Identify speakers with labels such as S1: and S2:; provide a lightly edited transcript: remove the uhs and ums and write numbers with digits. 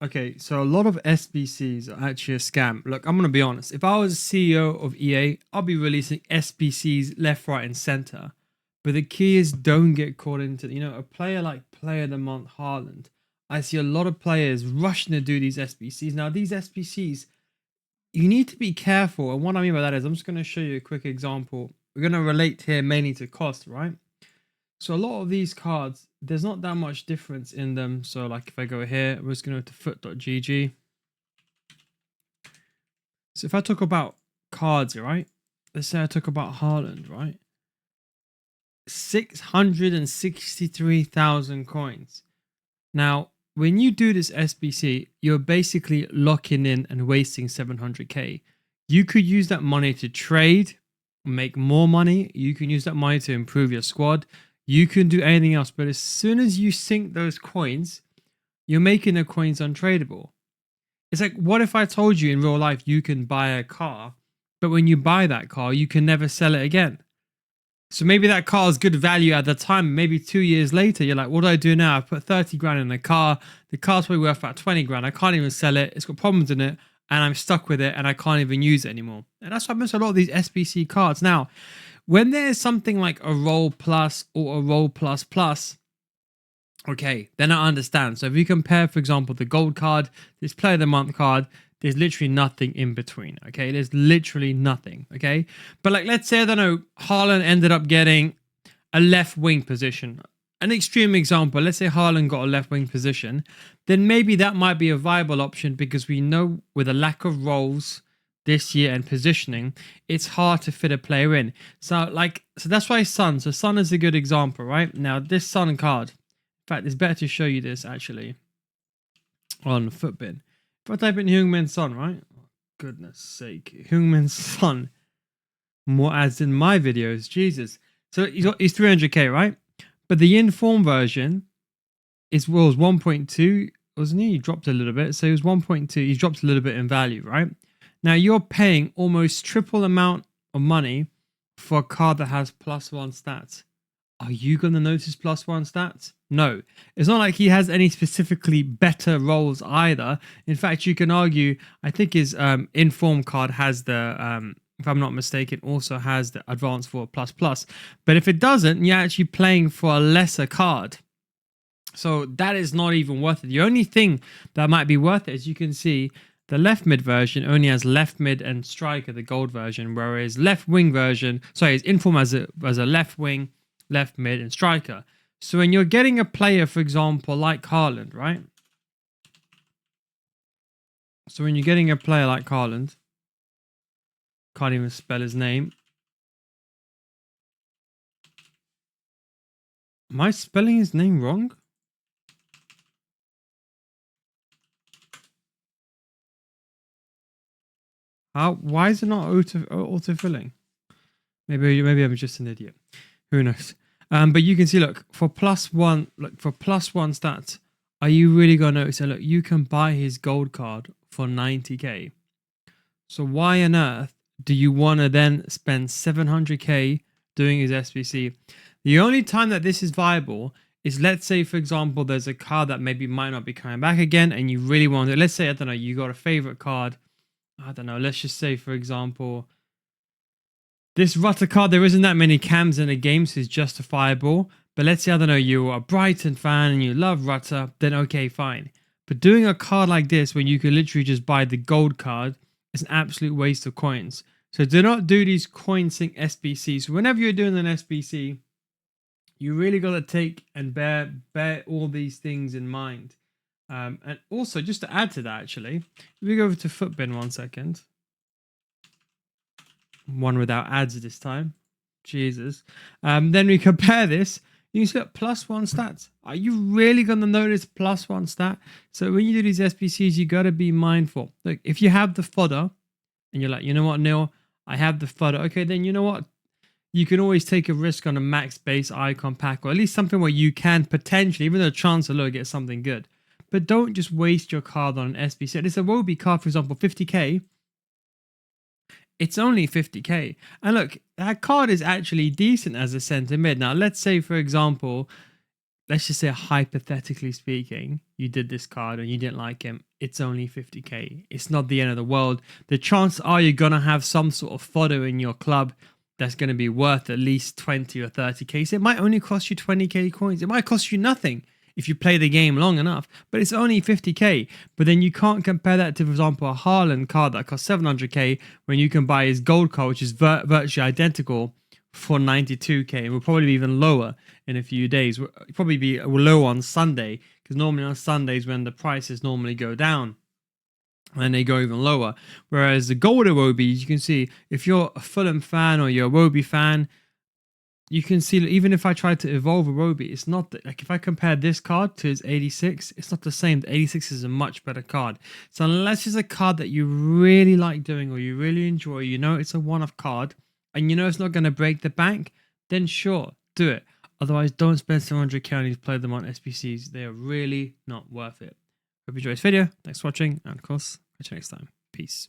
S1: Okay, so a lot of SBCs are actually a scam. Look, I'm gonna be honest. If I was CEO of EA, I'll be releasing SBCs left, right, and center. But the key is don't get caught into, a player like Player of the Month Haaland. I see a lot of players rushing to do these SBCs. Now, these SBCs, you need to be careful. And what I mean by that is I'm just gonna show you a quick example. We're gonna relate here mainly to cost, right? So a lot of these cards, there's not that much difference in them. So like if I go here, we're just going to go to foot.gg. So if I talk about cards, right? Let's say I talk about Haaland, right? 663,000 coins. Now, when you do this SBC, you're basically locking in and wasting 700k. You could use that money to trade, make more money. You can use that money to improve your squad. You can do anything else. But as soon as you sink those coins, you're making the coins untradeable. It's like, what if I told you in real life you can buy a car, but when you buy that car, you can never sell it again? So maybe that car is good value at the time. Maybe 2 years later, you're like, what do I do now? I've put 30 grand in a car. The car's probably worth about 20 grand. I can't even sell it. It's got problems in it and I'm stuck with it and I can't even use it anymore. And that's what happens to a lot of these SBC cards. Now, when there's something like a roll plus or a roll plus plus, okay, then I understand. So if you compare, for example, the gold card, this player of the month card, there's literally nothing in between. Okay, there's literally nothing. Okay, but like let's say I don't know, Haaland ended up getting a left wing position. An extreme example. Let's say Haaland got a left wing position, then maybe that might be a viable option because we know with a lack of roles this year and positioning, it's hard to fit a player in. So that's why Son. So Son is a good example, right? Now this Son card. In fact, it's better to show you this actually on Footbin. If I type in Heung-min Son, right? Oh, goodness sake. Heung-min Son. More ads in my videos. Jesus. So he's 300k, right? But the inform version was 1.2, wasn't he? He dropped a little bit. So he was 1.2. He dropped a little bit in value, right? Now you're paying almost triple amount of money for a card that has +1 stats. Are you going to notice +1 stats? No. It's not like he has any specifically better roles either. In fact, you can argue, I think his inform card has the, if I'm not mistaken, also has the advanced for ++. But if it doesn't, you're actually playing for a lesser card. So that is not even worth it. The only thing that might be worth it is you can see the left mid version only has left mid and striker, the gold version, whereas left wing version, sorry, his inform as a left wing, left mid and striker. So when you're getting a player, for example, like Haaland, right? So when you're getting a player like Haaland, can't even spell his name. Am I spelling his name wrong? Why is it not auto-filling? Maybe I'm just an idiot. Who knows? But you can see, look, for +1 stats, are you really gonna notice? So look, you can buy his gold card for 90k. So why on earth do you want to then spend 700k doing his SBC? The only time that this is viable is, let's say, for example, there's a card that maybe might not be coming back again and you really want it. Let's say, I don't know, you got a favorite card. I don't know. Let's just say, for example, this Rutter card, there isn't that many cams in a game, so it's justifiable. But let's say, I don't know, you're a Brighton fan and you love Rutter, then okay, fine. But doing a card like this, when you can literally just buy the gold card, is an absolute waste of coins. So do not do these coin sync SBCs. So whenever you're doing an SBC, you really got to take and bear all these things in mind. And also, just to add to that, actually, if we go over to Footbin 1 second. One without ads this time. Jesus. Then we compare this. You see +1 stats. Are you really going to notice +1 stat? So when you do these SBCs, you got to be mindful. Look, if you have the fodder and you're like, you know what, Neal, I have the fodder. Okay, then you know what? You can always take a risk on a max base icon pack, or at least something where you can potentially, even though a chance of low, get something good. But don't just waste your card on an SBC. It's a Wobie card, for example, 50k. It's only 50k. And look, that card is actually decent as a center mid. Now, let's say, for example, let's just say hypothetically speaking, you did this card and you didn't like him, it's only 50k. It's not the end of the world. The chances are you're going to have some sort of fodder in your club that's going to be worth at least 20 or 30k. So it might only cost you 20k coins. It might cost you nothing if you play the game long enough, but it's only 50k. But then you can't compare that to, for example, a Haaland card that costs 700k when you can buy his gold card, which is virtually identical, for 92k, and will probably be even lower in a few days. Will probably be low on Sunday, because normally on Sundays when the prices normally go down and they go even lower. Whereas the gold Iwobi, you can see if you're a Fulham fan or you're a Iwobi fan, you can see that even if I try to evolve Iwobi, it's not like if I compare this card to his 86, it's not the same. The 86 is a much better card. So unless it's a card that you really like doing or you really enjoy, you know it's a one-off card, and you know it's not going to break the bank, then sure, do it. Otherwise, don't spend 700k on these, play them on SBCs. They are really not worth it. Hope you enjoyed this video. Thanks for watching, and of course, catch you next time. Peace.